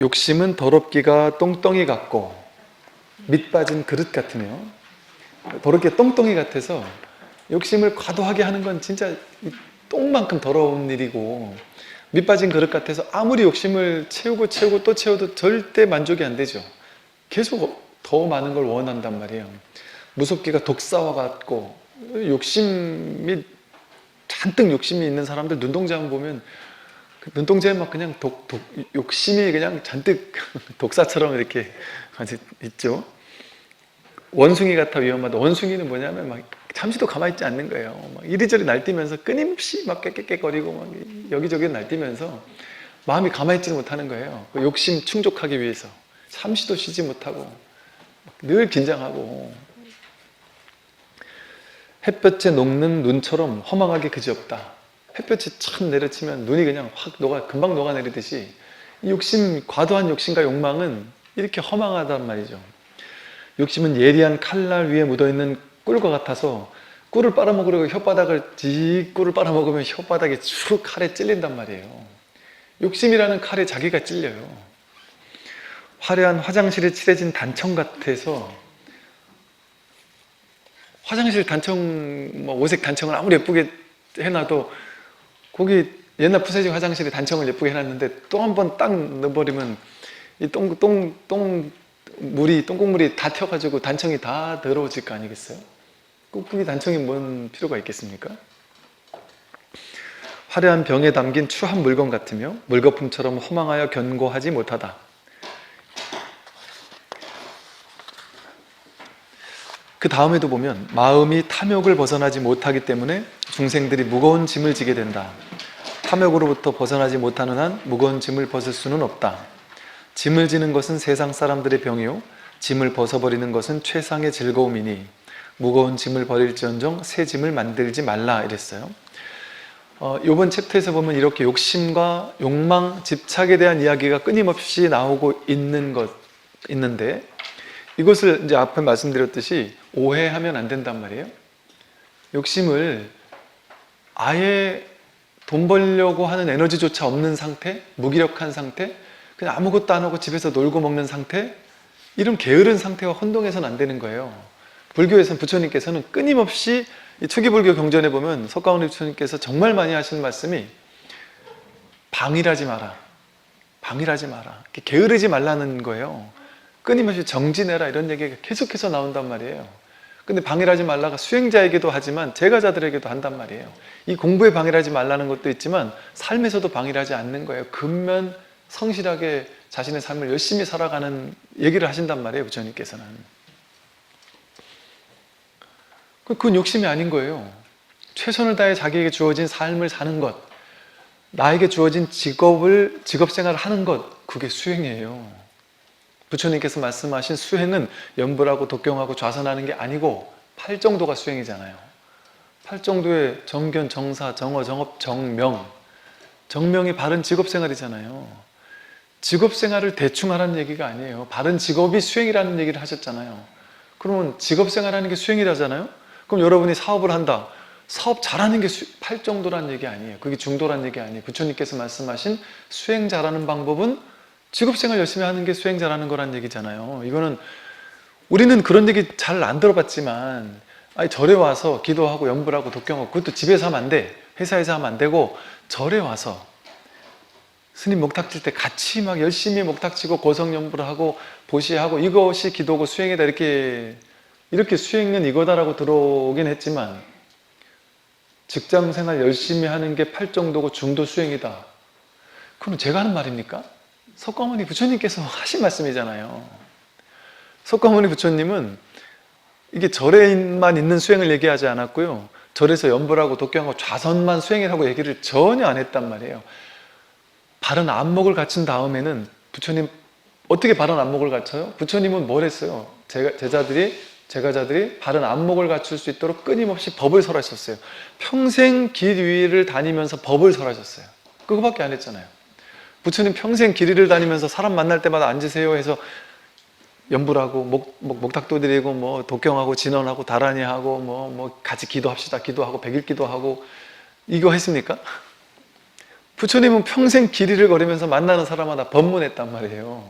욕심은 더럽기가 똥덩이 같고 밑 빠진 그릇 같으며, 더럽게 똥덩이 같아서 욕심을 과도하게 하는 건 진짜 똥만큼 더러운 일이고, 밑 빠진 그릇 같아서 아무리 욕심을 채우고 또 채워도 절대 만족이 안 되죠. 계속 더 많은 걸 원한단 말이에요. 무섭기가 독사와 같고, 욕심이 잔뜩 욕심이 있는 사람들 눈동자만 보면 그 눈동자에 막 그냥 욕심이 그냥 잔뜩 독사처럼 이렇게 있죠. 원숭이 같아 위험하다. 원숭이는 뭐냐면 막 잠시도 가만히 있지 않는 거예요. 막 이리저리 날뛰면서 끊임없이 막 깨깨깨거리고 막 여기저기 날뛰면서 마음이 가만히 있지 못하는 거예요. 그 욕심 충족하기 위해서 잠시도 쉬지 못하고 늘 긴장하고, 햇볕에 녹는 눈처럼 허망하게 그지없다. 햇볕이 참 내려치면 눈이 그냥 확 금방 녹아내리듯이 이 과도한 욕심과 욕망은 이렇게 허망하단 말이죠. 욕심은 예리한 칼날 위에 묻어있는 꿀과 같아서 꿀을 빨아먹으려고 꿀을 빨아먹으면 혓바닥이 쭉 칼에 찔린단 말이에요. 욕심이라는 칼에 자기가 찔려요. 화려한 화장실에 칠해진 단청 같아서, 화장실 단청, 오색 단청을 아무리 예쁘게 해놔도 거기 옛날 푸세식 화장실에 단청을 예쁘게 해놨는데 또 한 번 딱 넣어버리면 이 똥국물이 다 튀어가지고 단청이 다 더러워질 거 아니겠어요? 꾹꾹이 단청이 뭔 필요가 있겠습니까? 화려한 병에 담긴 추한 물건 같으며 물거품처럼 허망하여 견고하지 못하다. 그 다음에도 보면 마음이 탐욕을 벗어나지 못하기 때문에 중생들이 무거운 짐을 지게 된다. 탐욕으로부터 벗어나지 못하는 한 무거운 짐을 벗을 수는 없다. 짐을 지는 것은 세상 사람들의 병이요 짐을 벗어버리는 것은 최상의 즐거움이니 무거운 짐을 버릴지언정 새 짐을 만들지 말라 이랬어요. 이번 챕터에서 보면 이렇게 욕심과 욕망, 집착에 대한 이야기가 끊임없이 나오고 있는데 이것을 이제 앞에 말씀드렸듯이 오해하면 안 된단 말이에요. 욕심을 아예 돈 벌려고 하는 에너지조차 없는 상태, 무기력한 상태, 그냥 아무것도 안 하고 집에서 놀고 먹는 상태, 이런 게으른 상태와 혼동해서는 안 되는 거예요. 불교에서는 부처님께서는 끊임없이 이 초기불교 경전에 보면 석가모니 부처님께서 정말 많이 하시는 말씀이 방일하지 마라. 방일하지 마라. 게으르지 말라는 거예요. 끊임없이 정진해라 이런 얘기가 계속해서 나온단 말이에요. 근데 방일하지 말라가 수행자에게도 하지만 제가자들에게도 한단 말이에요. 이 공부에 방일하지 말라는 것도 있지만 삶에서도 방일하지 않는 거예요. 근면 성실하게 자신의 삶을 열심히 살아가는 얘기를 하신단 말이에요, 부처님께서는. 그건 욕심이 아닌 거예요. 최선을 다해 자기에게 주어진 삶을 사는 것, 나에게 주어진 직업생활을 하는 것, 그게 수행이에요. 부처님께서 말씀하신 수행은 염불하고 독경하고 좌선하는 게 아니고 팔정도가 수행이잖아요. 팔정도의 정견, 정사, 정어, 정업, 정명. 정명이 바른 직업생활이잖아요. 직업생활을 대충 하라는 얘기가 아니에요. 바른 직업이 수행이라는 얘기를 하셨잖아요. 그러면 직업생활하는 게 수행이라잖아요. 그럼 여러분이 사업을 한다. 사업 잘하는 게 팔정도라는 얘기 아니에요. 그게 중도라는 얘기 아니에요. 부처님께서 말씀하신 수행 잘하는 방법은 직업생활 열심히 하는 게 수행 잘하는 거란 얘기잖아요. 이거는 우리는 그런 얘기 잘 안 들어봤지만, 절에 와서 기도하고 염불하고 독경하고, 그것도 집에서 하면 안 돼. 회사에서 하면 안 되고 절에 와서 스님 목탁칠 때 같이 막 열심히 목탁치고 고성염불하고 보시하고 이것이 기도고 수행이다, 이렇게 수행은 이거다라고 들어오긴 했지만, 직장생활 열심히 하는 게 팔정도고 중도 수행이다, 그건 제가 하는 말입니까? 석가모니 부처님께서 하신 말씀이잖아요. 석가모니 부처님은 이게 절에만 있는 수행을 얘기하지 않았고요, 절에서 염불하고 독경하고 좌선만 수행이라고 얘기를 전혀 안 했단 말이에요. 바른 안목을 갖춘 다음에는 부처님 어떻게 바른 안목을 갖춰요? 부처님은 뭘 했어요? 제가자들이 바른 안목을 갖출 수 있도록 끊임없이 법을 설하셨어요. 평생 길 위를 다니면서 법을 설하셨어요. 그거밖에 안 했잖아요. 부처님 평생 길이를 다니면서 사람 만날 때마다 앉으세요 해서 염불하고 목탁도 드리고 독경하고 진언하고 다라니하고 같이 기도합시다 기도하고 백일 기도하고 이거 했습니까? 부처님은 평생 길이를 걸으면서 만나는 사람마다 법문했단 말이에요.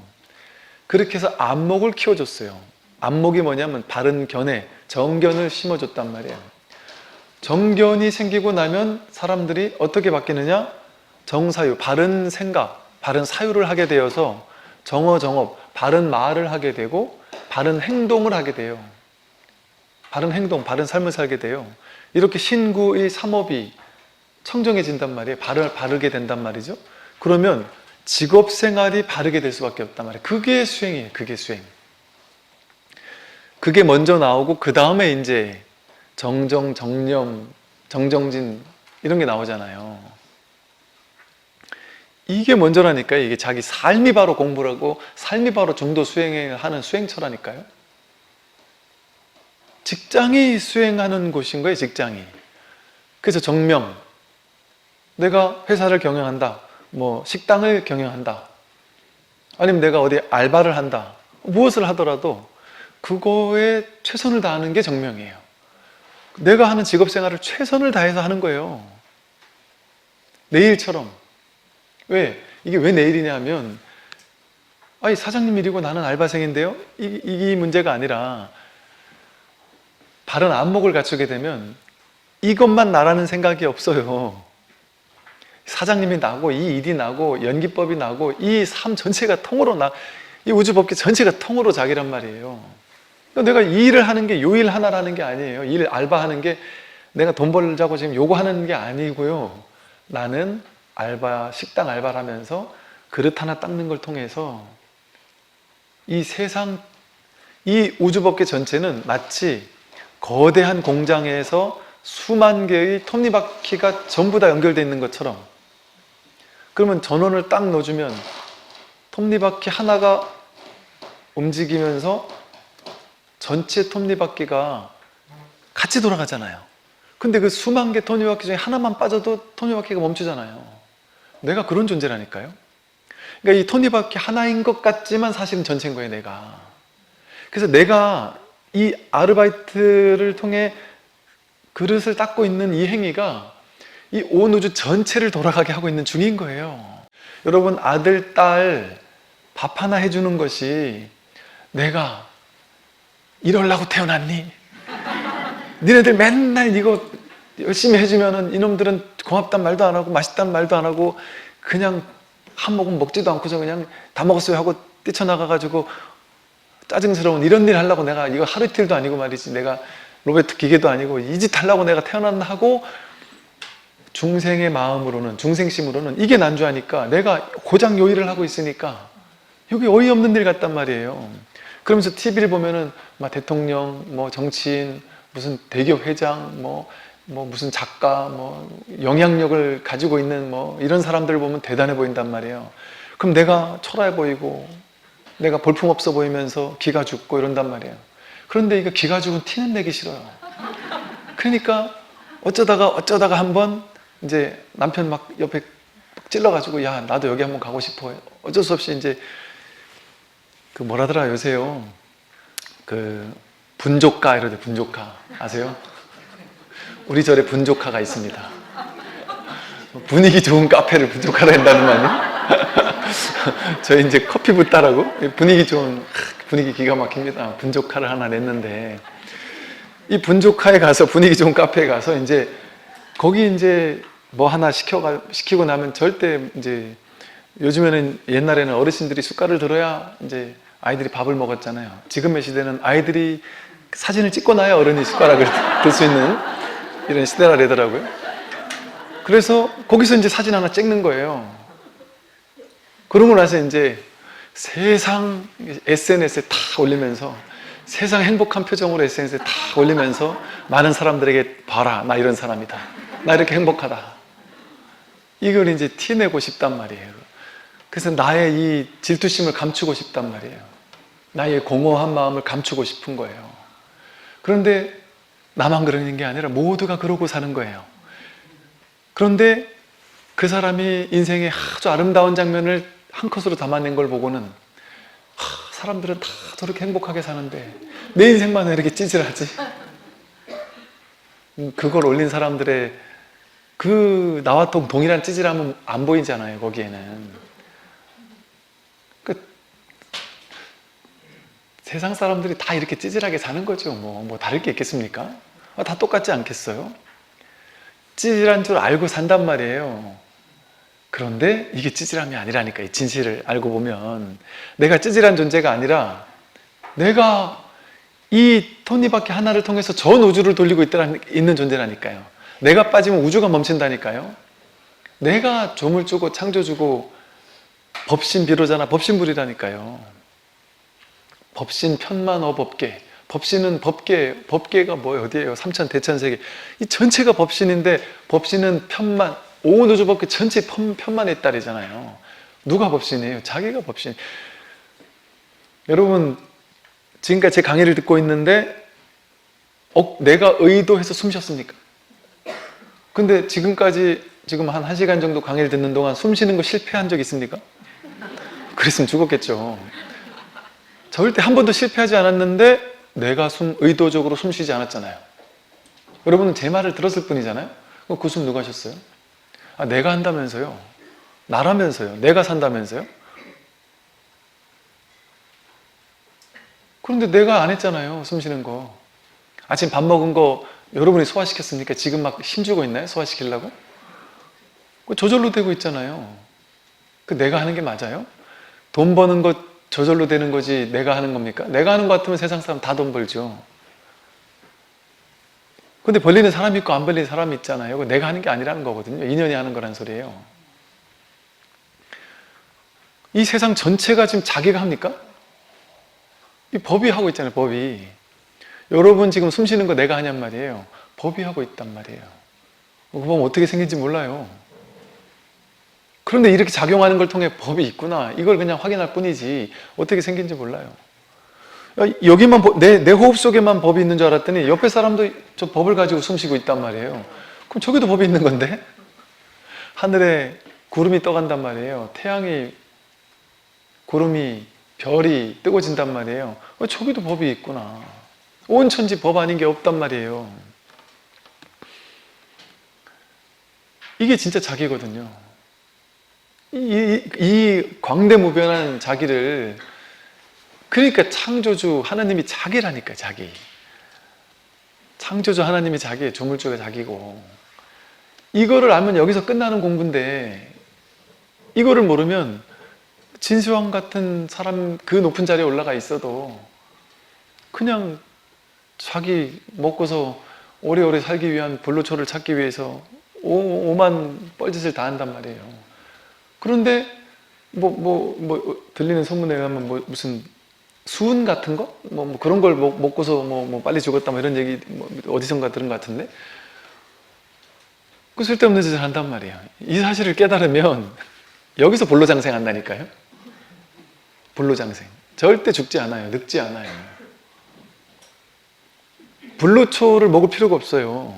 그렇게 해서 안목을 키워줬어요. 안목이 뭐냐면 바른 견해, 정견을 심어줬단 말이에요. 정견이 생기고 나면 사람들이 어떻게 바뀌느냐? 정사유, 바른 생각, 바른 사유를 하게 되어서 정어정업, 바른 말을 하게 되고 바른 행동을 하게 돼요. 바른 행동, 바른 삶을 살게 돼요. 이렇게 신구의 삼업이 청정해진단 말이에요. 바르게 된단 말이죠. 그러면 직업생활이 바르게 될 수밖에 없단 말이에요. 그게 수행이에요. 그게 수행. 그게 먼저 나오고 그 다음에 이제 정정, 정념, 정정진 이런 게 나오잖아요. 이게 먼저라니까요. 이게 자기 삶이 바로 공부라고 삶이 바로 중도 수행을 하는 수행처라니까요. 직장이 수행하는 곳인 거예요. 직장이. 그래서 정명, 내가 회사를 경영한다, 뭐 식당을 경영한다, 아니면 내가 어디 알바를 한다, 무엇을 하더라도 그거에 최선을 다하는 게 정명이에요. 내가 하는 직업생활을 최선을 다해서 하는 거예요. 내 일처럼. 왜? 이게 왜 내 일이냐 하면, 아니 사장님 일이고 나는 알바생인데요? 이 문제가 아니라 바른 안목을 갖추게 되면 이것만 나라는 생각이 없어요. 사장님이 나고 이 일이 나고 연기법이 나고 이 삶 전체가 통으로 이 우주법계 전체가 통으로 자기란 말이에요. 내가 이 일을 하는 게 요 일 하나라는 게 아니에요. 일 알바하는 게 내가 돈 벌자고 지금 요거 하는 게 아니고요. 나는 식당 알바를 하면서 그릇 하나 닦는 걸 통해서 이 세상, 이 우주법계 전체는 마치 거대한 공장에서 수만 개의 톱니바퀴가 전부 다 연결되어 있는 것처럼, 그러면 전원을 딱 넣어주면 톱니바퀴 하나가 움직이면서 전체 톱니바퀴가 같이 돌아가잖아요. 근데 그 수만 개 톱니바퀴 중에 하나만 빠져도 톱니바퀴가 멈추잖아요. 내가 그런 존재라니까요. 그러니까 이 톱니바퀴 하나인 것 같지만 사실은 전체인 거예요, 내가. 그래서 내가 이 아르바이트를 통해 그릇을 닦고 있는 이 행위가 이 온 우주 전체를 돌아가게 하고 있는 중인 거예요. 여러분, 아들, 딸 밥 하나 해주는 것이 내가 이러려고 태어났니? 니네들 맨날 이거 열심히 해주면은 이놈들은 고맙단 말도 안 하고 맛있단 말도 안 하고 그냥 한 모금 먹지도 않고서 그냥 다 먹었어요 하고 뛰쳐나가가지고 짜증스러운 이런 일 하려고 내가 이거 하루 이틀도 아니고 말이지, 내가 로베트 기계도 아니고 이 짓 하려고 내가 태어났나 하고 중생의 마음으로는, 중생심으로는 이게 난주하니까 내가 고작 요 일을 하고 있으니까 여기 어이없는 일 같단 말이에요. 그러면서 TV를 보면은 막 대통령, 뭐 정치인, 무슨 대기업 회장, 뭐 무슨 작가, 뭐 영향력을 가지고 있는 뭐 이런 사람들을 보면 대단해 보인단 말이에요. 그럼 내가 초라해 보이고 내가 볼품없어 보이면서 기가 죽고 이런단 말이에요. 그런데 이거 기가 죽은 티는 내기 싫어요. 그러니까 어쩌다가 한번 이제 남편 막 옆에 찔러가지고, 야 나도 여기 한번 가고 싶어. 어쩔 수 없이 이제 그 뭐라더라 요새요, 그 분조카 이러대. 분조카 아세요? 우리 절에 분조카가 있습니다. 분위기 좋은 카페를 분조카로 한다는 말이에요. 저희 이제 커피 붓다라고 분위기 좋은, 분위기 기가 막힙니다. 분조카를 하나 냈는데, 이 분조카에 가서, 분위기 좋은 카페에 가서 이제 거기 이제 뭐 하나 시키고 나면 절대 이제, 요즘에는, 옛날에는 어르신들이 숟가락을 들어야 이제 아이들이 밥을 먹었잖아요. 지금의 시대는 아이들이 사진을 찍고 나야 어른이 숟가락을 들 수 있는 이런 시대라 그러더라고요. 그래서 거기서 이제 사진 하나 찍는 거예요. 그러고 나서 이제 세상 SNS에 다 올리면서, 세상 행복한 표정으로 SNS에 다 올리면서 많은 사람들에게 봐라, 나 이런 사람이다, 나 이렇게 행복하다, 이걸 이제 티내고 싶단 말이에요. 그래서 나의 이 질투심을 감추고 싶단 말이에요. 나의 공허한 마음을 감추고 싶은 거예요. 그런데 나만 그러는 게 아니라 모두가 그러고 사는 거예요. 그런데 그 사람이 인생의 아주 아름다운 장면을 한 컷으로 담아낸 걸 보고는, 사람들은 다 저렇게 행복하게 사는데 내 인생만 왜 이렇게 찌질하지? 그걸 올린 사람들의 그 나와 동일한 찌질함은 안 보이잖아요, 거기에는. 그 세상 사람들이 다 이렇게 찌질하게 사는 거죠. 뭐 다를 게 있겠습니까? 다 똑같지 않겠어요? 찌질한 줄 알고 산단 말이에요. 그런데 이게 찌질함이 아니라니까. 이 진실을 알고 보면 내가 찌질한 존재가 아니라 내가 이 톱니바퀴 하나를 통해서 전 우주를 돌리고 있는 존재라니까요. 내가 빠지면 우주가 멈춘다니까요. 내가 조물주고 창조주고 법신비로자나 법신불이라니까요. 법신 편만어 법계. 법신은 법계가 뭐예요? 어디예요? 삼천 대천세계. 이 전체가 법신인데 법신은 편만, 온 우주 법계 전체 편만의 딸이잖아요. 누가 법신이에요? 자기가 법신. 여러분, 지금까지 제 강의를 듣고 있는데 내가 의도해서 숨 쉬었습니까? 근데 지금까지 지금 한 1시간 정도 강의를 듣는 동안 숨 쉬는 거 실패한 적 있습니까? 그랬으면 죽었겠죠. 절대 한 번도 실패하지 않았는데 내가 의도적으로 숨 쉬지 않았잖아요. 여러분은 제 말을 들었을 뿐이잖아요. 그 숨 누가 하셨어요? 내가 한다면서요. 나라면서요. 내가 산다면서요. 그런데 내가 안 했잖아요. 숨 쉬는 거. 아침 밥 먹은 거 여러분이 소화시켰습니까? 지금 막 힘주고 있나요? 소화시키려고? 저절로 되고 있잖아요. 내가 하는 게 맞아요? 돈 버는 것 저절로 되는 거지 내가 하는 겁니까? 내가 하는 것 같으면 세상 사람 다 돈 벌죠. 근데 벌리는 사람이 있고 안 벌리는 사람이 있잖아요. 내가 하는 게 아니라는 거거든요. 인연이 하는 거란 소리예요. 이 세상 전체가 지금 자기가 합니까? 이 법이 하고 있잖아요. 법이. 여러분 지금 숨 쉬는 거 내가 하냔 말이에요. 법이 하고 있단 말이에요. 그거 보면 어떻게 생긴지 몰라요. 그런데 이렇게 작용하는 걸 통해 법이 있구나. 이걸 그냥 확인할 뿐이지 어떻게 생긴지 몰라요. 여기만 내 호흡 속에만 법이 있는 줄 알았더니 옆에 사람도 저 법을 가지고 숨 쉬고 있단 말이에요. 그럼 저기도 법이 있는 건데? 하늘에 구름이 떠간단 말이에요. 태양이, 구름이, 별이 뜨거진단 말이에요. 저기도 법이 있구나. 온 천지 법 아닌 게 없단 말이에요. 이게 진짜 자기거든요. 이 광대무변한 자기를, 그러니까 창조주 하나님이 자기라니까. 자기. 창조주 하나님이 자기예요. 조물주가 자기고. 이거를 알면 여기서 끝나는 공부인데 이거를 모르면 진시황 같은 사람 그 높은 자리에 올라가 있어도 그냥 자기 먹고서 오래오래 살기 위한 불로초를 찾기 위해서 오만 뻘짓을 다 한단 말이에요. 그런데 들리는 소문에 의하면 무슨 수은 같은 거? 그런 걸 먹고서 빨리 죽었다 이런 얘기 어디선가 들은 것 같은데 그 쓸데없는 짓을 한단 말이에요. 이 사실을 깨달으면 여기서 불로장생 한다니까요. 불로장생. 절대 죽지 않아요. 늙지 않아요. 불로초를 먹을 필요가 없어요.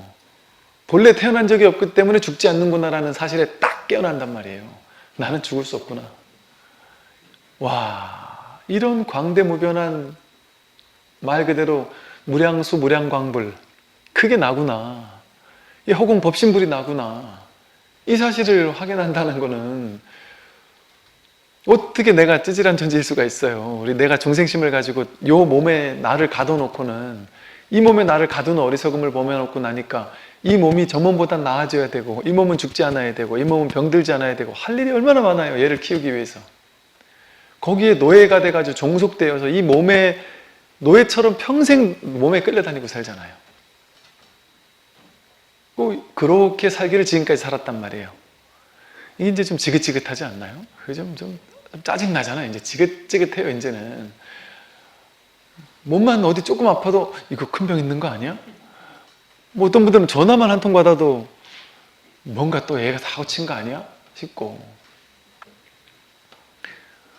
본래 태어난 적이 없기 때문에 죽지 않는구나라는 사실에 딱 깨어난단 말이에요. 나는 죽을 수 없구나. 와, 이런 광대무변한 말 그대로 무량수 무량광불, 그게 나구나. 이 허공 법신불이 나구나. 이 사실을 확인한다는 거는 어떻게 내가 찌질한 존재일 수가 있어요. 내가 중생심을 가지고 요 몸에 나를 가둬놓고는, 이 몸에 나를 가두는 어리석음을 범해놓고 나니까 이 몸이 저 몸보다 나아져야 되고, 이 몸은 죽지 않아야 되고, 이 몸은 병들지 않아야 되고, 할 일이 얼마나 많아요. 얘를 키우기 위해서. 거기에 노예가 돼가지고 종속되어서 이 몸에 노예처럼 평생 몸에 끌려다니고 살잖아요. 그렇게 살기를 지금까지 살았단 말이에요. 이게 이제 좀 지긋지긋하지 않나요? 좀 짜증나잖아요. 이제 지긋지긋해요, 이제는. 몸만 어디 조금 아파도 이거 큰 병 있는 거 아니야? 어떤 분들은 전화만 한 통 받아도 뭔가 또 얘가 사고 친 거 아니야? 싶고.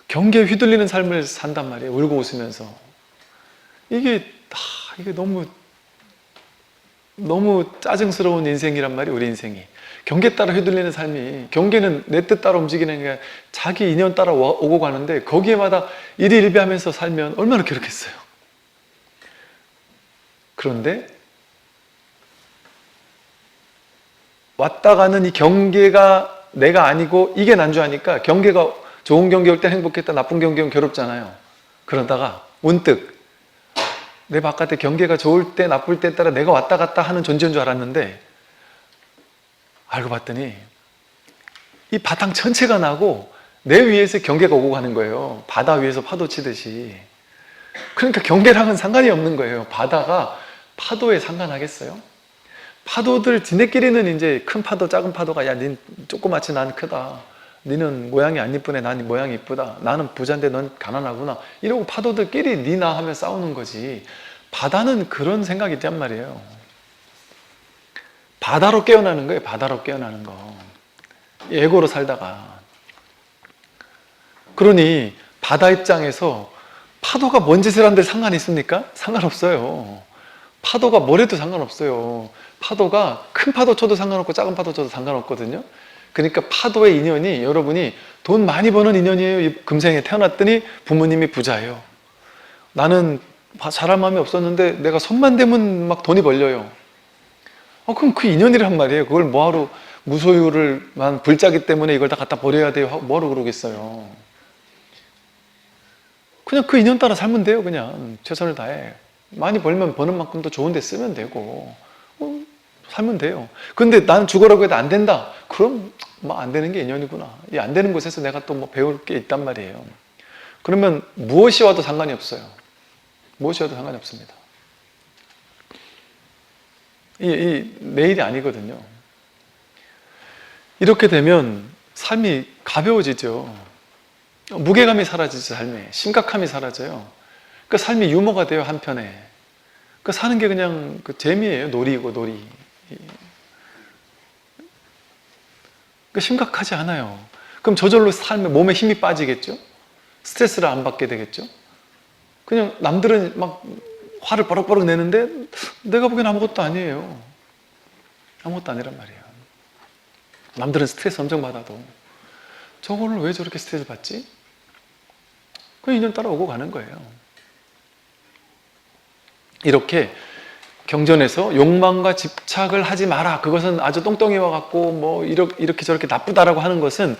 경계에 휘둘리는 삶을 산단 말이에요. 울고 웃으면서. 이게 너무 짜증스러운 인생이란 말이에요. 우리 인생이. 경계 따라 휘둘리는 삶이, 경계는 내 뜻 따라 움직이는 게 자기 인연 따라 오고 가는데 거기에마다 일희일비하면서 살면 얼마나 괴롭겠어요. 그런데 왔다 가는 이 경계가 내가 아니고 이게 난주하니까 경계가 좋은 경계 올 때 행복했다, 나쁜 경계 오면 괴롭잖아요. 그러다가 문득 내 바깥에 경계가 좋을 때 나쁠 때에 따라 내가 왔다 갔다 하는 존재인 줄 알았는데 알고 봤더니 이 바탕 전체가 나고 내 위에서 경계가 오고 가는 거예요. 바다 위에서 파도 치듯이. 그러니까 경계랑은 상관이 없는 거예요. 바다가 파도에 상관하겠어요? 파도들 지네끼리는 이제 큰 파도 작은 파도가 야 닌 조그맣지 난 크다, 니는 모양이 안 이쁘네 난 모양이 이쁘다, 나는 부자인데 넌 가난하구나, 이러고 파도들끼리 니나 하며 싸우는 거지. 바다는 그런 생각이 있단 말이에요. 바다로 깨어나는 거예요. 바다로 깨어나는 거. 에고로 살다가. 그러니 바다 입장에서 파도가 뭔 짓을 한들 상관이 있습니까? 상관없어요. 파도가 뭐래도 상관없어요. 파도가 큰 파도 쳐도 상관없고 작은 파도 쳐도 상관없거든요. 그러니까 파도의 인연이, 여러분이 돈 많이 버는 인연이에요. 금생에 태어났더니 부모님이 부자예요. 나는 잘할 마음이 없었는데 내가 손만 대면 막 돈이 벌려요. 그럼 그 인연이란 말이에요. 그걸 뭐하러 무소유를만 불자기 때문에 이걸 다 갖다 버려야 돼요. 뭐하러 그러겠어요. 그냥 그 인연 따라 살면 돼요. 그냥 최선을 다해. 많이 벌면 버는 만큼 더 좋은 데 쓰면 되고 살면 돼요. 근데 나는 죽으라고 해도 안 된다. 그럼 뭐 안 되는 게 인연이구나. 이 안 되는 곳에서 내가 또 뭐 배울 게 있단 말이에요. 그러면 무엇이 와도 상관이 없어요. 무엇이 와도 상관이 없습니다. 내 일이 아니거든요. 이렇게 되면 삶이 가벼워지죠. 무게감이 사라지죠. 삶에 심각함이 사라져요. 그 삶이 유머가 돼요. 한편에 그 사는 게 그냥 그 재미예요. 놀이고 놀이. 그 심각하지 않아요. 그럼 저절로 삶에 몸에 힘이 빠지겠죠. 스트레스를 안 받게 되겠죠. 그냥 남들은 막 화를 버럭버럭 내는데 내가 보기엔 아무것도 아니에요. 아무것도 아니란 말이에요. 남들은 스트레스 엄청 받아도 저거는 왜 저렇게 스트레스 받지? 그 인연 따라 오고 가는 거예요. 이렇게 경전에서 욕망과 집착을 하지 마라, 그것은 아주 똥덩이와 같고 뭐 이렇게 저렇게 나쁘다라고 하는 것은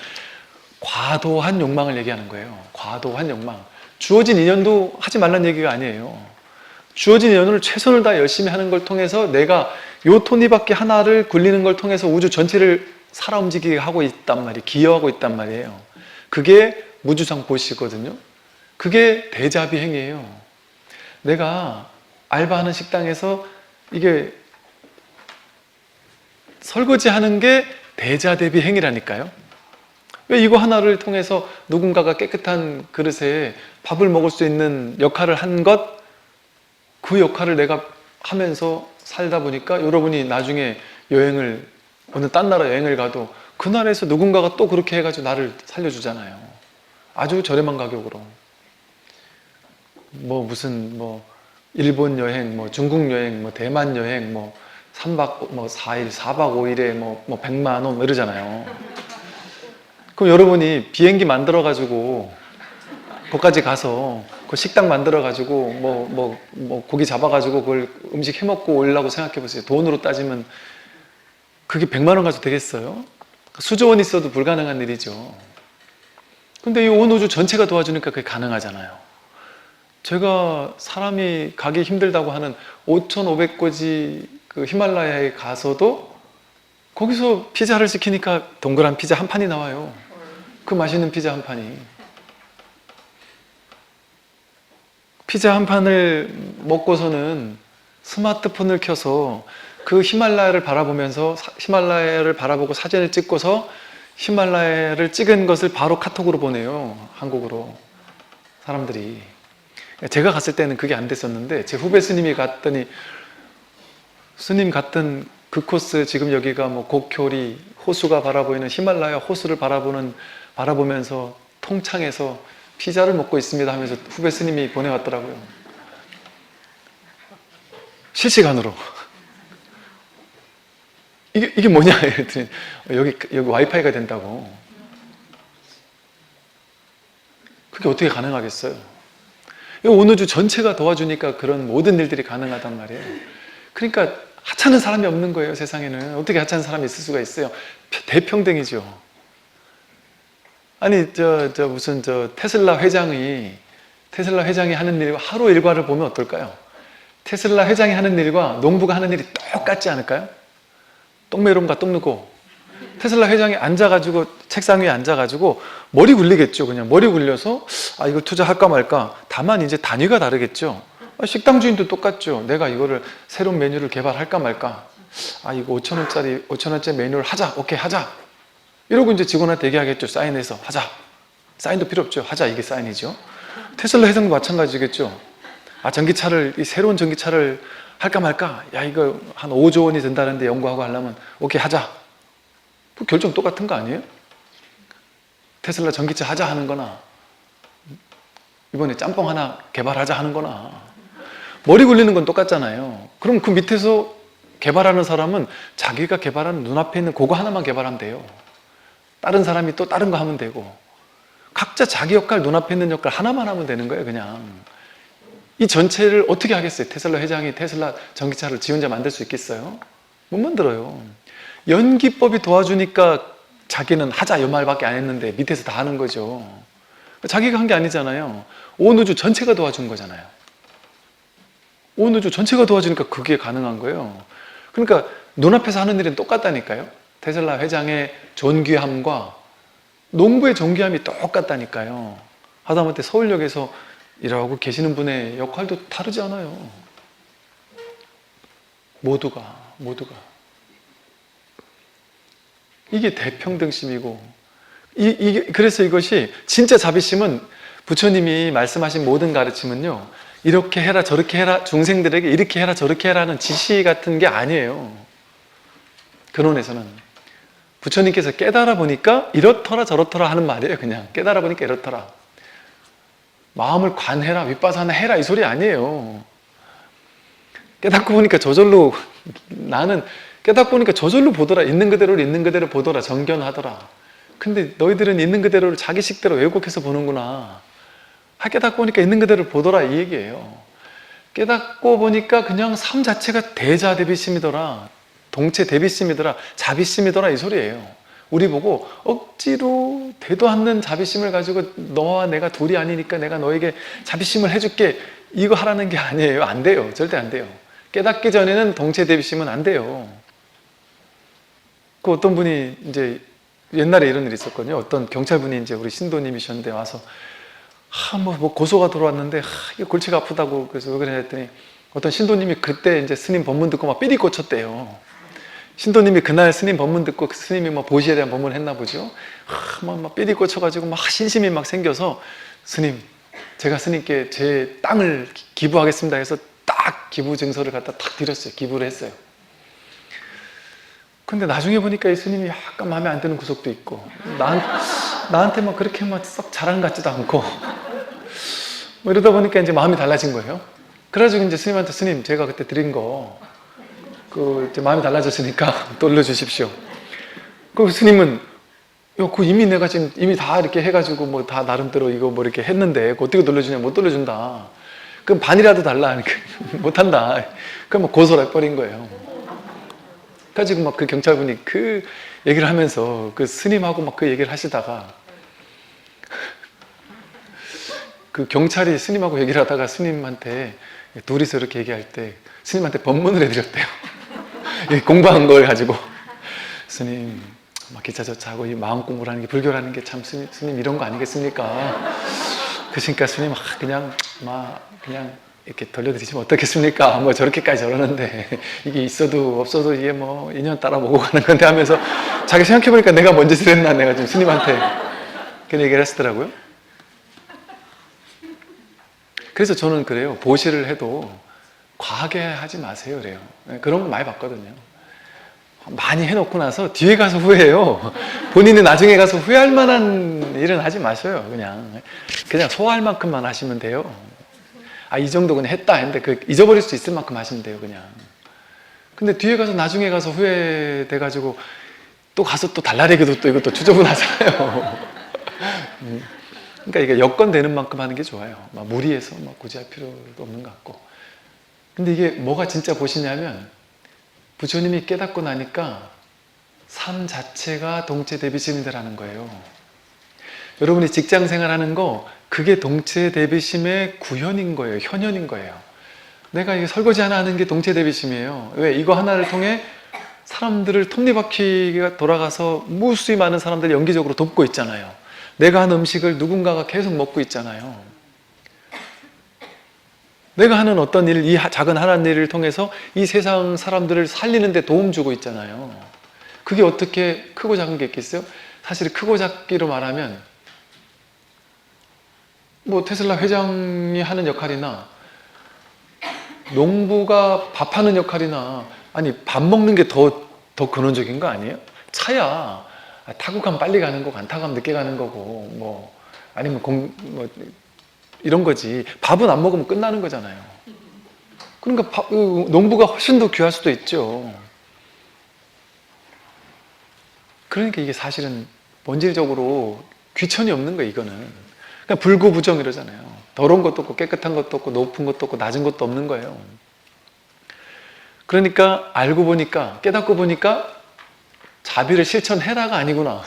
과도한 욕망을 얘기하는 거예요. 과도한 욕망. 주어진 인연도 하지 말라는 얘기가 아니에요. 주어진 인연을 최선을 다해 열심히 하는 걸 통해서 내가 요 톱니바퀴 하나를 굴리는 걸 통해서 우주 전체를 살아 움직이게 하고 있단 말이에요. 기여하고 있단 말이에요. 그게 무주상 보시거든요. 그게 대자비 행위예요. 내가 알바하는 식당에서 이게 설거지하는 게 대자 대비 행위라니까요. 왜 이거 하나를 통해서 누군가가 깨끗한 그릇에 밥을 먹을 수 있는 역할을 한 것, 그 역할을 내가 하면서 살다 보니까 여러분이 나중에 여행을, 어느 딴 나라 여행을 가도 그 나라에서 누군가가 또 그렇게 해가지고 나를 살려주잖아요. 아주 저렴한 가격으로. 뭐 무슨 뭐 일본 여행, 뭐 중국 여행, 뭐 대만 여행, 뭐 3박 뭐 4일, 4박 5일에 뭐 100만 원 이러잖아요. 그럼 여러분이 비행기 만들어 가지고 거기까지 가서 그 식당 만들어 가지고 뭐 고기 잡아 가지고 그걸 음식 해 먹고 오려고 생각해 보세요. 돈으로 따지면 그게 100만 원 가지고 되겠어요? 수조 원 있어도 불가능한 일이죠. 근데 이 온 우주 전체가 도와주니까 그게 가능하잖아요. 제가 사람이 가기 힘들다고 하는 5,500고지 그 히말라야에 가서도 거기서 피자를 시키니까 동그란 피자 한 판이 나와요. 그 맛있는 피자 한 판이. 피자 한 판을 먹고서는 스마트폰을 켜서 그 히말라야를 바라보면서 히말라야를 바라보고 사진을 찍고서 히말라야를 찍은 것을 바로 카톡으로 보내요. 한국으로. 사람들이. 제가 갔을 때는 그게 안 됐었는데 제 후배 스님이 갔더니 스님 갔던 그 코스, 지금 여기가 뭐 곡효리 호수가 바라보이는 히말라야 호수를 바라보면서 통창에서 피자를 먹고 있습니다 하면서 후배 스님이 보내왔더라고요. 실시간으로. 이게 뭐냐 이랬더니 여기 와이파이가 된다고. 그게 어떻게 가능하겠어요? 온 우주 전체가 도와주니까 그런 모든 일들이 가능하단 말이에요. 그러니까 하찮은 사람이 없는 거예요. 세상에는. 어떻게 하찮은 사람이 있을 수가 있어요? 대평등이죠. 아니 무슨 테슬라 회장이 하는 일과 하루 일과를 보면 어떨까요? 테슬라 회장이 하는 일과 농부가 하는 일이 똑같지 않을까요? 똥매롬과 똥누고. 테슬라 회장이 앉아가지고 책상 위에 앉아가지고 머리 굴리겠죠. 그냥 머리 굴려서 아 이거 투자할까 말까. 다만 이제 단위가 다르겠죠. 식당 주인도 똑같죠. 내가 이거를 새로운 메뉴를 개발할까 말까. 아 이거 5,000원짜리 메뉴를 하자. 오케이 하자. 이러고 이제 직원한테 얘기하겠죠. 사인해서 하자. 사인도 필요 없죠. 하자. 이게 사인이죠. 테슬라 회장도 마찬가지겠죠. 아 이 새로운 전기차를 할까 말까. 야 이거 한 5조 원이 든다는데 연구하고 하려면 오케이 하자. 그 결정 똑같은 거 아니에요? 테슬라 전기차 하자 하는 거나 이번에 짬뽕 하나 개발하자 하는 거나 머리 굴리는 건 똑같잖아요. 그럼 그 밑에서 개발하는 사람은 자기가 개발하는 눈앞에 있는 그거 하나만 개발하면 돼요. 다른 사람이 또 다른 거 하면 되고 각자 자기 역할, 눈앞에 있는 역할 하나만 하면 되는 거예요. 그냥 이 전체를 어떻게 하겠어요? 테슬라 회장이 테슬라 전기차를 지 혼자 만들 수 있겠어요? 못 만들어요. 연기법이 도와주니까 자기는 하자 이 말밖에 안 했는데 밑에서 다 하는 거죠. 자기가 한 게 아니잖아요. 온 우주 전체가 도와준 거잖아요. 온 우주 전체가 도와주니까 그게 가능한 거예요. 그러니까 눈앞에서 하는 일은 똑같다니까요. 테슬라 회장의 존귀함과 농부의 존귀함이 똑같다니까요. 하다못해 서울역에서 일하고 계시는 분의 역할도 다르지 않아요. 모두가 이게 대평등심이고 그래서 이것이 진짜 자비심은 부처님이 말씀하신 모든 가르침은요 이렇게 해라 저렇게 해라 중생들에게 이렇게 해라 저렇게 해라는 지시 같은 게 아니에요. 근원에서는 부처님께서 깨달아 보니까 이렇더라 저렇더라 하는 말이에요. 그냥 깨달아 보니까 이렇더라. 마음을 관해라 윗바사나 해라 이 소리 아니에요. 깨닫고 보니까 저절로 나는 깨닫고 보니까 저절로 보더라. 있는 그대로를 있는 그대로 보더라. 정견하더라. 근데 너희들은 있는 그대로를 자기 식대로 왜곡해서 보는구나. 깨닫고 보니까 있는 그대로 보더라 이 얘기예요. 깨닫고 보니까 그냥 삶 자체가 대자 대비심이더라. 동체 대비심이더라. 자비심이더라 이 소리예요. 우리 보고 억지로 되도 않는 자비심을 가지고 너와 내가 둘이 아니니까 내가 너에게 자비심을 해줄게 이거 하라는 게 아니에요. 안 돼요. 절대 안 돼요. 깨닫기 전에는 동체 대비심은 안 돼요. 그 어떤 분이 이제 옛날에 이런 일이 있었거든요. 어떤 경찰분이 이제 우리 신도님이셨는데 와서 뭐 고소가 들어왔는데 이게 골치가 아프다고 그래서 왜 그래 했더니 어떤 신도님이 그때 이제 스님 법문 듣고 막 삐리 꽂혔대요. 신도님이 그날 스님 법문 듣고 그 스님이 막 보시에 대한 법문을 했나 보죠. 막 삐리 꽂혀가지고 막 신심이 막 생겨서 스님 제가 스님께 제 땅을 기부하겠습니다 해서 딱 기부 증서를 갖다 딱 드렸어요. 기부를 했어요. 근데 나중에 보니까 이 스님이 약간 마음에 안 드는 구석도 있고 나한테 막 그렇게 막 썩 자랑 같지도 않고 뭐 이러다 보니까 이제 마음이 달라진 거예요. 그래가지고 이제 스님한테 스님 제가 그때 드린 거 이제 마음이 달라졌으니까 돌려주십시오. 그 스님은 그 이미 내가 지금 이미 다 이렇게 해가지고 뭐 다 나름대로 이거 뭐 이렇게 했는데 어떻게 돌려주냐. 못 돌려준다. 그럼 반이라도 달라. 못한다. 그럼 고소를 해버린 거예요. 가지고 막 그 경찰분이 그 얘기를 하면서 그 스님하고 막 그 얘기를 하시다가 그 경찰이 스님하고 얘기를 하다가 스님한테 둘이서 이렇게 얘기할 때 스님한테 법문을 해드렸대요. 공부한 걸 가지고 스님 막 기차저차하고 이 마음 공부를 하는 게 불교라는 게 참 스님 이런 거 아니겠습니까? 그러니까 스님 그냥 이렇게 돌려드리시면 어떻겠습니까? 뭐 저렇게까지 저러는데 이게 있어도 없어도 이게 뭐 인연 따라 보고 가는 건데 하면서 자기 생각해보니까 내가 뭔 짓을 했나 내가 좀 스님한테 그런 얘기를 하시더라고요. 그래서 저는 그래요. 보시를 해도 과하게 하지 마세요. 그래요. 그런 거 많이 봤거든요. 많이 해놓고 나서 뒤에 가서 후회해요. 본인이 나중에 가서 후회할 만한 일은 하지 마셔요. 그냥 소화할 만큼만 하시면 돼요. 이 정도 그냥 했다 했는데 잊어버릴 수 있을 만큼 하시면 돼요. 그냥. 근데 뒤에 가서 나중에 가서 후회돼가지고 또 가서 또 달라리기도 또 이것도 주저분하잖아요. 그러니까 이게 여건되는 만큼 하는 게 좋아요. 막 무리해서 막 굳이 할 필요도 없는 것 같고. 근데 이게 뭐가 진짜 보시냐면 부처님이 깨닫고 나니까 삶 자체가 동체 대비심이라는 거예요. 여러분이 직장 생활하는 거 그게 동체 대비심의 구현인 거예요. 현현인 거예요. 내가 이게 설거지 하나 하는 게 동체 대비심이에요. 왜? 이거 하나를 통해 사람들을 톱니바퀴가 돌아가서 무수히 많은 사람들을 연기적으로 돕고 있잖아요. 내가 한 음식을 누군가가 계속 먹고 있잖아요. 내가 하는 어떤 일, 이 작은 하나의 일을 통해서 이 세상 사람들을 살리는 데 도움 주고 있잖아요. 그게 어떻게 크고 작은 게 있겠어요? 사실 크고 작기로 말하면 뭐 테슬라 회장이 하는 역할이나 농부가 밥하는 역할이나 아니 밥 먹는 게 더 근원적인 거 아니에요? 차야 타고 가면 빨리 가는 거고 안 타고 가면 늦게 가는 거고 뭐 아니면 뭐 이런 거지. 밥은 안 먹으면 끝나는 거잖아요. 그러니까 농부가 훨씬 더 귀할 수도 있죠. 그러니까 이게 사실은 본질적으로 귀천이 없는 거예요. 이거는 그냥 불구부정 이러잖아요. 더러운 것도 없고 깨끗한 것도 없고 높은 것도 없고 낮은 것도 없는 거예요. 그러니까 알고 보니까 깨닫고 보니까 자비를 실천해라가 아니구나.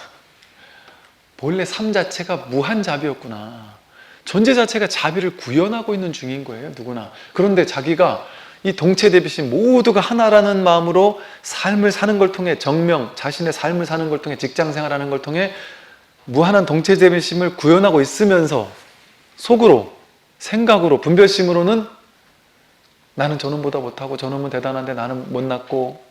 본래 삶 자체가 무한자비였구나. 존재 자체가 자비를 구현하고 있는 중인 거예요. 누구나. 그런데 자기가 이 동체대비심 모두가 하나라는 마음으로 삶을 사는 걸 통해 정명, 자신의 삶을 사는 걸 통해 직장생활하는 걸 통해 무한한 동체대비심을 구현하고 있으면서 속으로 생각으로 분별심으로는 나는 저놈보다 못하고 저놈은 대단한데 나는 못났고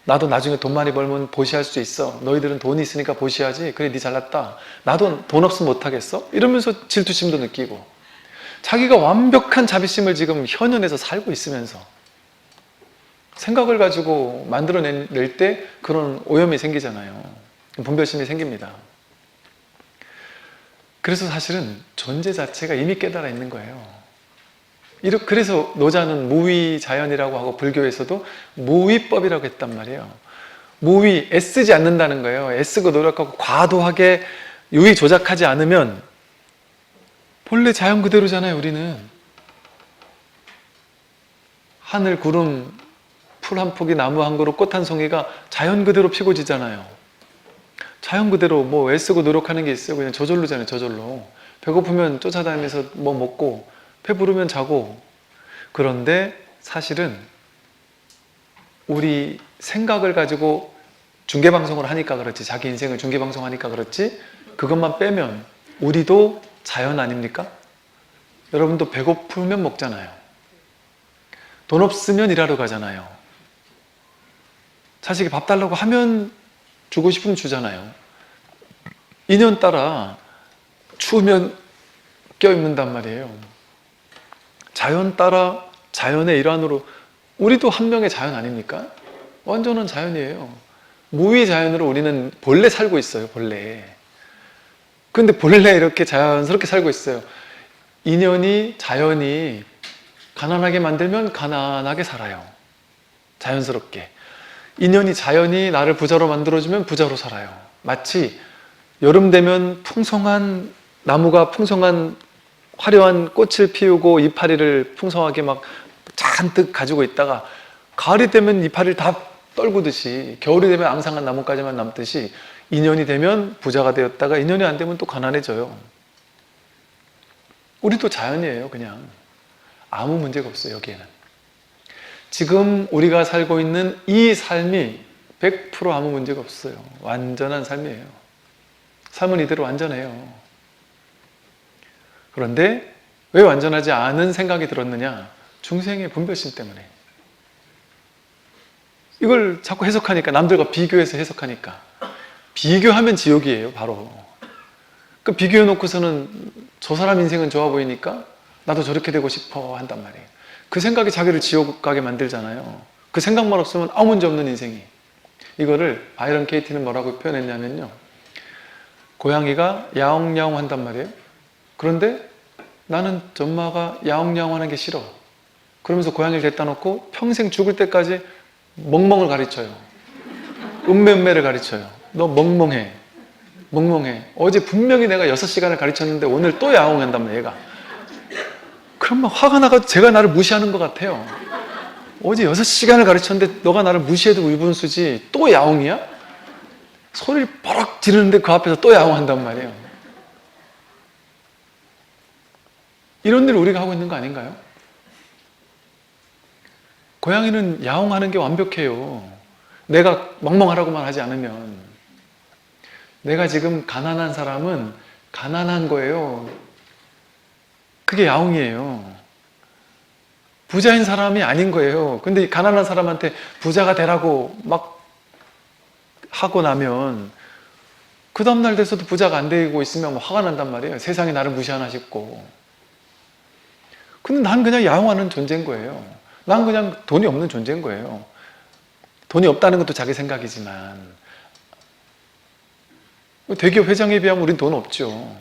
나도 나중에 돈 많이 벌면 보시할 수 있어. 너희들은 돈이 있으니까 보시하지. 그래 네 잘났다. 나도 돈 없으면 못하겠어? 이러면서 질투심도 느끼고 자기가 완벽한 자비심을 지금 현현에서 살고 있으면서 생각을 가지고 만들어낼 때 그런 오염이 생기잖아요. 분별심이 생깁니다. 그래서 사실은 존재 자체가 이미 깨달아 있는 거예요. 그래서 노자는 무위자연이라고 하고 불교에서도 무위법이라고 했단 말이에요. 무위, 애쓰지 않는다는 거예요. 애쓰고 노력하고 과도하게 유의 조작하지 않으면 본래 자연 그대로잖아요. 우리는 하늘, 구름, 풀 한 폭이, 나무 한 그루, 꽃 한 송이가 자연 그대로 피고 지잖아요. 자연 그대로 뭐 애쓰고 노력하는 게 있어요. 그냥 저절로잖아요. 저절로. 배고프면 쫓아다니면서 뭐 먹고 배부르면 자고. 그런데 사실은 우리 생각을 가지고 중계방송을 하니까 그렇지, 자기 인생을 중계방송하니까 그렇지, 그것만 빼면 우리도 자연 아닙니까? 여러분도 배고프면 먹잖아요. 돈 없으면 일하러 가잖아요. 자식이 밥 달라고 하면 주고 싶으면 주잖아요. 인연 따라 추우면 껴입는단 말이에요. 자연 따라 자연의 일환으로 우리도 한 명의 자연 아닙니까? 완전한 자연이에요. 무위자연으로 우리는 본래 살고 있어요. 본래. 근데 본래 이렇게 자연스럽게 살고 있어요. 인연이 자연이 가난하게 만들면 가난하게 살아요. 자연스럽게. 인연이 자연이 나를 부자로 만들어주면 부자로 살아요. 마치 여름 되면 풍성한 나무가 풍성한 화려한 꽃을 피우고 이파리를 풍성하게 막 잔뜩 가지고 있다가 가을이 되면 이파리를 다 떨구듯이 겨울이 되면 앙상한 나뭇가지만 남듯이 인연이 되면 부자가 되었다가 인연이 안 되면 또 가난해져요. 우리도 자연이에요. 그냥 아무 문제가 없어요. 여기에는 지금 우리가 살고 있는 이 삶이 100% 아무 문제가 없어요. 완전한 삶이에요. 삶은 이대로 완전해요. 그런데 왜 완전하지 않은 생각이 들었느냐? 중생의 분별심 때문에. 이걸 자꾸 해석하니까, 남들과 비교해서 해석하니까 비교하면 지옥이에요. 바로 그 비교해놓고서는 저 사람 인생은 좋아 보이니까 나도 저렇게 되고 싶어 한단 말이에요. 그 생각이 자기를 지옥 가게 만들잖아요. 그 생각만 없으면 아무 문제 없는 인생이. 이거를 바이런 케이티는 뭐라고 표현했냐면요, 고양이가 야옹야옹 한단 말이에요. 그런데 나는 전마가 야옹야옹 하는 게 싫어. 그러면서 고양이를 데려다 놓고 평생 죽을 때까지 멍멍을 가르쳐요. 음매음매를 가르쳐요. 너 멍멍해. 멍멍해. 어제 분명히 내가 6시간을 가르쳤는데 오늘 또 야옹한단 말이에요, 얘가. 그럼 막 화가 나가지고 제가 나를 무시하는 것 같아요. 어제 6시간을 가르쳤는데 너가 나를 무시해도 위분수지 또 야옹이야? 소리를 버럭 지르는데 그 앞에서 또 야옹한단 말이에요. 이런 일을 우리가 하고 있는 거 아닌가요? 고양이는 야옹하는 게 완벽해요. 내가 멍멍하라고만 하지 않으면. 내가 지금 가난한 사람은 가난한 거예요. 그게 야옹이에요. 부자인 사람이 아닌 거예요. 근데 가난한 사람한테 부자가 되라고 막 하고 나면 그 다음날 돼서도 부자가 안 되고 있으면 화가 난단 말이에요. 세상이 나를 무시하나 싶고. 근데 난 그냥 야옹하는 존재인 거예요. 난 그냥 돈이 없는 존재인 거예요. 돈이 없다는 것도 자기 생각이지만 대기업 회장에 비하면 우린 돈 없죠.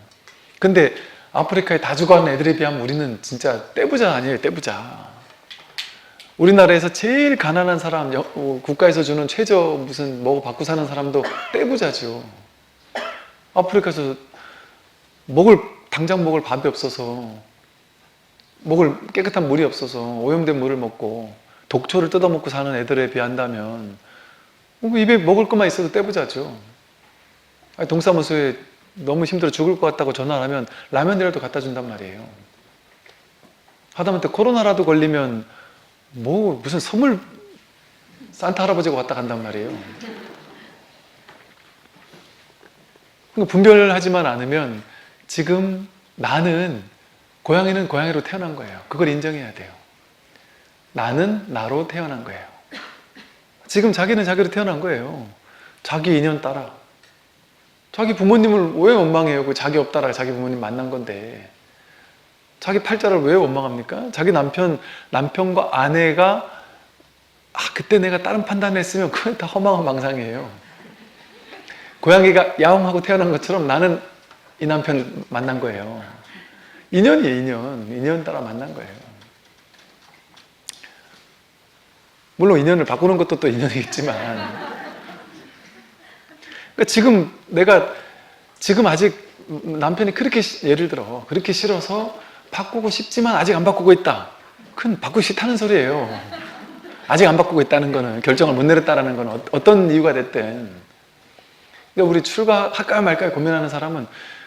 근데 아프리카에 다 죽어가는 애들에 비하면 우리는 진짜 떼부자 아니에요. 떼부자. 우리나라에서 제일 가난한 사람, 국가에서 주는 최저 무슨 뭐 받고 사는 사람도 떼부자죠. 아프리카에서 당장 먹을 밥이 없어서, 먹을 깨끗한 물이 없어서 오염된 물을 먹고 독초를 뜯어먹고 사는 애들에 비한다면 입에 먹을 것만 있어도 떼부자죠. 동사무소에 너무 힘들어 죽을 것 같다고 전화를 하면 라면이라도 갖다 준단 말이에요. 하다못해 코로나라도 걸리면 무슨 선물 산타 할아버지가 왔다 간단 말이에요. 그러니까 분별하지만 않으면 지금 나는 고양이는 고양이로 태어난 거예요. 그걸 인정해야 돼요. 나는 나로 태어난 거예요. 지금 자기는 자기로 태어난 거예요. 자기 인연 따라. 자기 부모님을 왜 원망해요? 자기 없다라 자기 부모님 만난 건데. 자기 팔자를 왜 원망합니까? 자기 남편과 아내가 그때 내가 다른 판단을 했으면 그건 다 허망한 망상이에요. 고양이가 야옹하고 태어난 것처럼 나는 이 남편 만난 거예요. 인연이에요, 인연. 인연 따라 만난 거예요. 물론 인연을 바꾸는 것도 또 인연이겠지만 그러니까 지금 아직 남편이 그렇게 예를 들어 그렇게 싫어서 바꾸고 싶지만 아직 안 바꾸고 있다. 그건 바꾸기 싫다는 소리예요. 아직 안 바꾸고 있다는 거는 결정을 못 내렸다는 건 어떤 이유가 됐든. 그러니까 우리 출가할까 말까 고민하는 사람은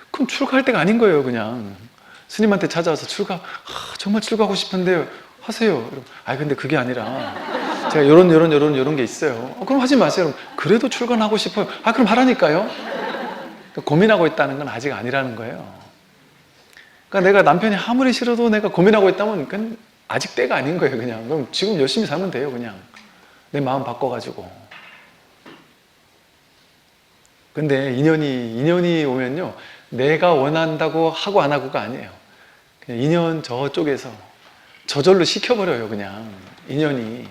그럼 출가할 때가 아닌 거예요. 그냥 스님한테 찾아와서 정말 출가하고 싶은데요. 하세요. 근데 그게 아니라 제가 이런 게 있어요. 그럼 하지 마세요. 그래도 출가하고 싶어요. 그럼 하라니까요. 고민하고 있다는 건 아직 아니라는 거예요. 그러니까 내가 남편이 아무리 싫어도 내가 고민하고 있다면 그건 아직 때가 아닌 거예요. 그냥 그럼 지금 열심히 살면 돼요. 그냥 내 마음 바꿔가지고. 근데 인연이 오면요, 내가 원한다고 하고 안 하고가 아니에요. 그냥 인연 저쪽에서 저절로 시켜버려요. 그냥 인연이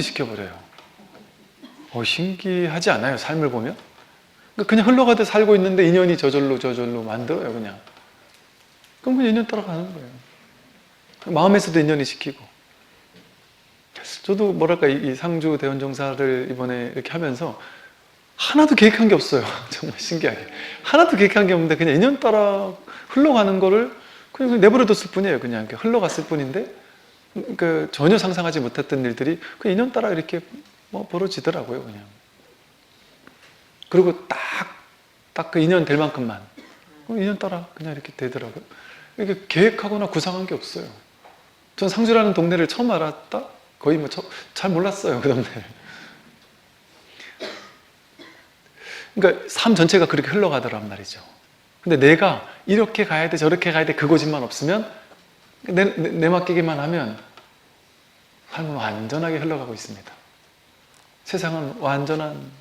시켜버려요. 신기하지 않아요? 삶을 보면? 그냥 흘러가듯 살고 있는데 인연이 저절로 만들어요. 그냥. 그럼 그냥 인연 따라가는 거예요. 마음에서도 인연이 시키고. 저도 이 상주 대원정사를 이번에 이렇게 하면서 하나도 계획한 게 없어요. 정말 신기하게. 하나도 계획한 게 없는데 그냥 인연 따라 흘러가는 거를 그냥 내버려뒀을 뿐이에요. 그냥 이렇게 흘러갔을 뿐인데 전혀 상상하지 못했던 일들이 그 인연 따라 이렇게 벌어지더라고요. 그냥. 그리고 딱 그 인연 될 만큼만 인연 따라 그냥 이렇게 되더라고요. 이게 계획하거나 구상한 게 없어요. 전 상주라는 동네를 처음 알았다? 거의 잘 몰랐어요. 그 동네를. 그러니까 삶 전체가 그렇게 흘러가더란 말이죠. 근데 내가 이렇게 가야 돼, 저렇게 가야 돼, 그 고집만 없으면, 내 맡기기만 하면 삶은 완전하게 흘러가고 있습니다. 세상은 완전한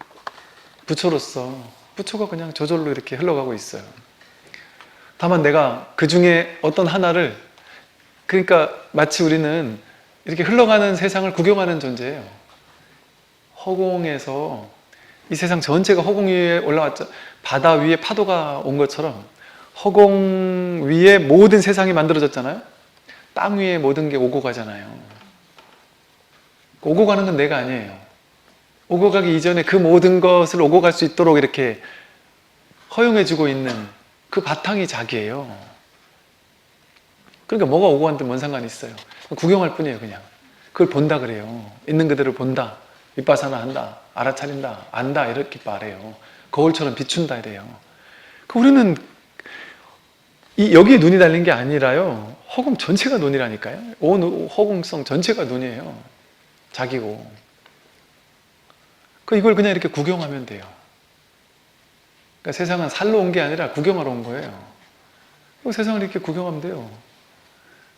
부처로서 부처가 그냥 저절로 이렇게 흘러가고 있어요. 다만 내가 그 중에 어떤 하나를, 그러니까 마치 우리는 이렇게 흘러가는 세상을 구경하는 존재예요. 허공에서 이 세상 전체가 허공 위에 올라왔죠. 바다 위에 파도가 온 것처럼 허공 위에 모든 세상이 만들어졌잖아요. 땅 위에 모든 게 오고 가잖아요. 오고 가는 건 내가 아니에요. 오고 가기 이전에 그 모든 것을 오고 갈 수 있도록 이렇게 허용해주고 있는 그 바탕이 자기예요. 그러니까 뭐가 오고 갔는데 뭔 상관이 있어요. 구경할 뿐이에요. 그냥 그걸 본다 그래요. 있는 그대로 본다. 윗바사나 한다. 알아차린다. 안다. 이렇게 말해요. 거울처럼 비춘다 이래요. 우리는 여기에 눈이 달린 게 아니라요. 허공 전체가 눈이라니까요. 온 허공성 전체가 눈이에요. 자기고. 이걸 그냥 이렇게 구경하면 돼요. 그러니까 세상은 살러 온 게 아니라 구경하러 온 거예요. 세상을 이렇게 구경하면 돼요.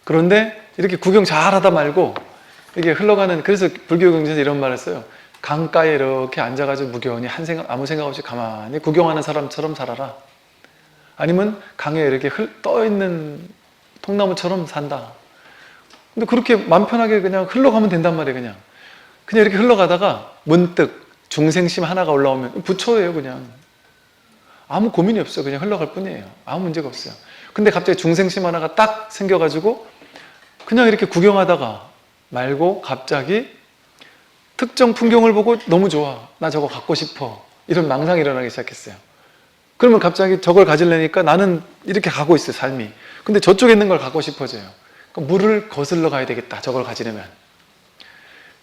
그런데 이렇게 구경 잘하다 말고 이게 흘러가는, 그래서 불교 경전에서 이런 말을 써요. 강가에 이렇게 앉아가지고 무견히 아무 생각 없이 가만히 구경하는 사람처럼 살아라. 아니면 강에 이렇게 떠있는 통나무처럼 산다. 근데 그렇게 맘 편하게 그냥 흘러가면 된단 말이에요. 그냥 이렇게 흘러가다가 문득 중생심 하나가 올라오면 부처예요. 그냥 아무 고민이 없어요. 그냥 흘러갈 뿐이에요. 아무 문제가 없어요. 근데 갑자기 중생심 하나가 딱 생겨가지고 그냥 이렇게 구경하다가 말고 갑자기 특정 풍경을 보고 너무 좋아. 나 저거 갖고 싶어. 이런 망상이 일어나기 시작했어요. 그러면 갑자기 저걸 가지려니까 나는 이렇게 가고 있어요, 삶이. 근데 저쪽에 있는 걸 갖고 싶어져요. 물을 거슬러 가야 되겠다, 저걸 가지려면.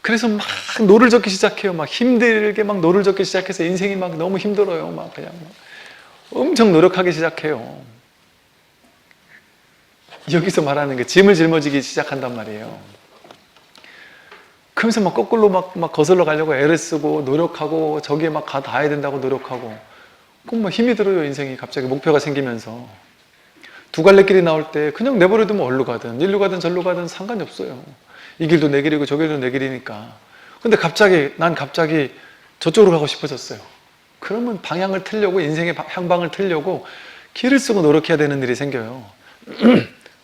그래서 막 노를 젓기 시작해요. 막 힘들게 막 노를 젓기 시작해서 인생이 막 너무 힘들어요. 막 그냥 엄청 노력하기 시작해요. 여기서 말하는 게 짐을 짊어지기 시작한단 말이에요. 그러면서 막 거꾸로 막 거슬러 가려고 애를 쓰고 노력하고 저기에 막 닿아야 된다고 노력하고, 그럼 뭐 힘이 들어요. 인생이 갑자기 목표가 생기면서. 두 갈래 길이 나올 때 그냥 내버려두면 어디로 가든 일로 가든 절로 가든 상관이 없어요. 이 길도 내 길이고 저 길도 내 길이니까. 근데 난 갑자기 저쪽으로 가고 싶어졌어요. 그러면 방향을 틀려고, 인생의 향방을 틀려고 길을 쓰고 노력해야 되는 일이 생겨요.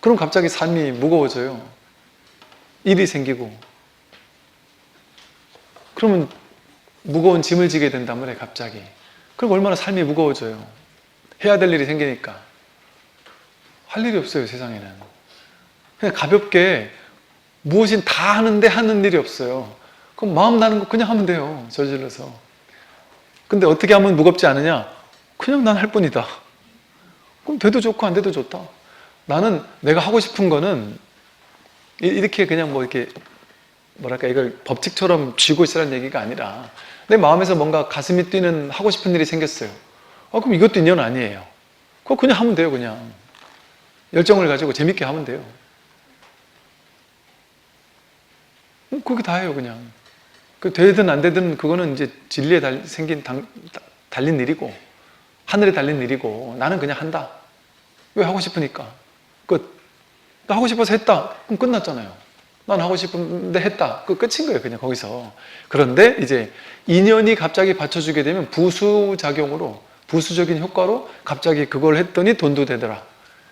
그럼 갑자기 삶이 무거워져요. 일이 생기고. 그러면 무거운 짐을 지게 된단 말이에요, 갑자기. 그럼 얼마나 삶이 무거워져요. 해야 될 일이 생기니까. 할 일이 없어요, 세상에는. 그냥 가볍게 무엇인 다 하는데 하는 일이 없어요. 그럼 마음 나는 거 그냥 하면 돼요, 저질러서. 근데 어떻게 하면 무겁지 않으냐? 그냥 난 할 뿐이다. 그럼 돼도 좋고 안 돼도 좋다. 나는 내가 하고 싶은 거는 이렇게 그냥 뭐 이렇게 뭐랄까 이걸 법칙처럼 쥐고 있으라는 얘기가 아니라 내 마음에서 뭔가 가슴이 뛰는 하고 싶은 일이 생겼어요. 그럼 이것도 인연 아니에요. 그거 그냥 하면 돼요. 그냥 열정을 가지고 재밌게 하면 돼요. 그게 다예요. 그냥 그 되든 안 되든 그거는 이제 진리에 달린 일이고 하늘에 달린 일이고 나는 그냥 한다. 왜? 하고 싶으니까. 끝. 나 하고 싶어서 했다. 그럼 끝났잖아요. 난 하고 싶은데 했다. 그 끝인 거예요. 그냥 거기서. 그런데 이제 인연이 갑자기 받쳐주게 되면 부수작용으로, 부수적인 효과로 갑자기 그걸 했더니 돈도 되더라.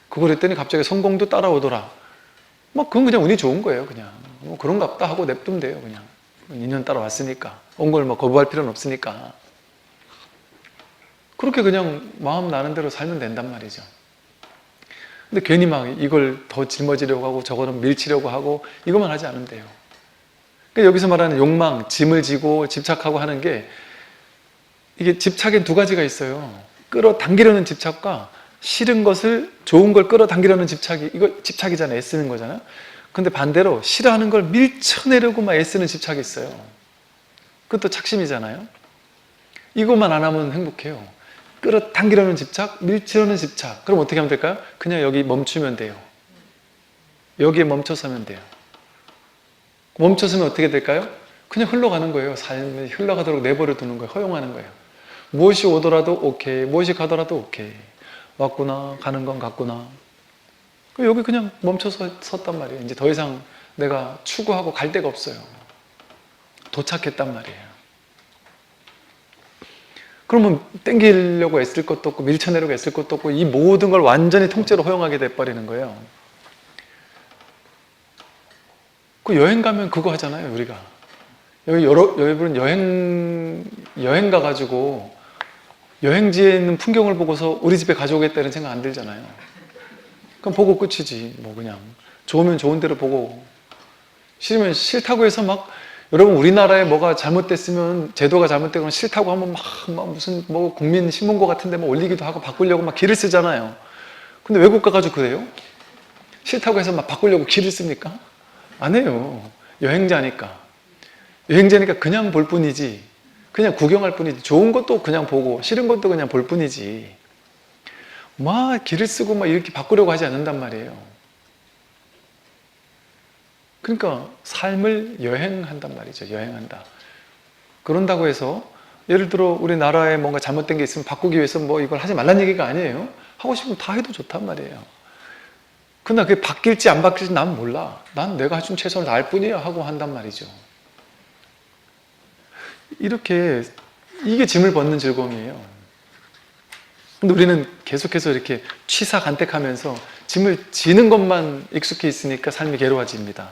그걸 했더니 갑자기 성공도 따라오더라. 막 그건 그냥 운이 좋은 거예요. 그냥 뭐 그런갑다 하고 냅두면 돼요. 그냥 인연 따라왔으니까. 온 걸 뭐 거부할 필요는 없으니까. 그렇게 그냥 마음 나는 대로 살면 된단 말이죠. 근데 괜히 막 이걸 더 짊어지려고 하고 저거는 밀치려고 하고 이것만 하지 않으면 돼요. 그러니까 여기서 말하는 욕망, 짐을 지고 집착하고 하는 게, 이게 집착엔 두 가지가 있어요. 끌어당기려는 집착과 싫은 것을, 좋은 걸 끌어당기려는 집착이, 이거 집착이잖아요. 애쓰는 거잖아요. 근데 반대로 싫어하는 걸 밀쳐내려고 막 애쓰는 집착이 있어요. 그것도 착심이잖아요. 이것만 안 하면 행복해요. 끌어당기려는 집착, 밀치려는 집착. 그럼 어떻게 하면 될까요? 그냥 여기 멈추면 돼요. 여기에 멈춰서면 돼요. 멈춰서면 어떻게 될까요? 그냥 흘러가는 거예요. 삶이 흘러가도록 내버려 두는 거예요. 허용하는 거예요. 무엇이 오더라도 오케이, 무엇이 가더라도 오케이. 왔구나, 가는 건 갔구나. 여기 그냥 멈춰서 섰단 말이에요. 이제 더 이상 내가 추구하고 갈 데가 없어요. 도착했단 말이에요. 그러면 땡기려고 애쓸 것도 없고 밀쳐내려고 애쓸 것도 없고 이 모든 걸 완전히 통째로 허용하게 돼버리는 거예요. 그 여행 가면 그거 하잖아요, 우리가. 여러분 여행 가가지고 여행지에 있는 풍경을 보고서 우리 집에 가져오겠다는 생각 안 들잖아요. 그럼 보고 끝이지. 뭐 그냥 좋으면 좋은 대로 보고, 싫으면 싫다고 해서 막, 여러분 우리나라에 뭐가 잘못됐으면, 제도가 잘못되거나 싫다고 하면 막 무슨 뭐 국민 신문고 같은 데 뭐 올리기도 하고 바꾸려고 막 기를 쓰잖아요. 근데 외국 가가지고 그래요? 싫다고 해서 막 바꾸려고 기를 씁니까? 안 해요. 여행자니까. 여행자니까 그냥 볼 뿐이지, 그냥 구경할 뿐이지, 좋은 것도 그냥 보고 싫은 것도 그냥 볼 뿐이지 막 길을 쓰고 막 이렇게 바꾸려고 하지 않는단 말이에요. 그러니까 삶을 여행한단 말이죠. 여행한다. 그런다고 해서 예를 들어 우리나라에 뭔가 잘못된 게 있으면 바꾸기 위해서 뭐 이걸 하지 말란 얘기가 아니에요. 하고 싶으면 다 해도 좋단 말이에요. 그러나 그게 바뀔지 안 바뀔지 난 몰라. 난 내가 해준 최선을 다할 뿐이야 하고 한단 말이죠. 이렇게 이게 짐을 벗는 즐거움이에요. 근데 우리는 계속해서 이렇게 취사간택하면서 짐을 지는 것만 익숙해 있으니까 삶이 괴로워집니다.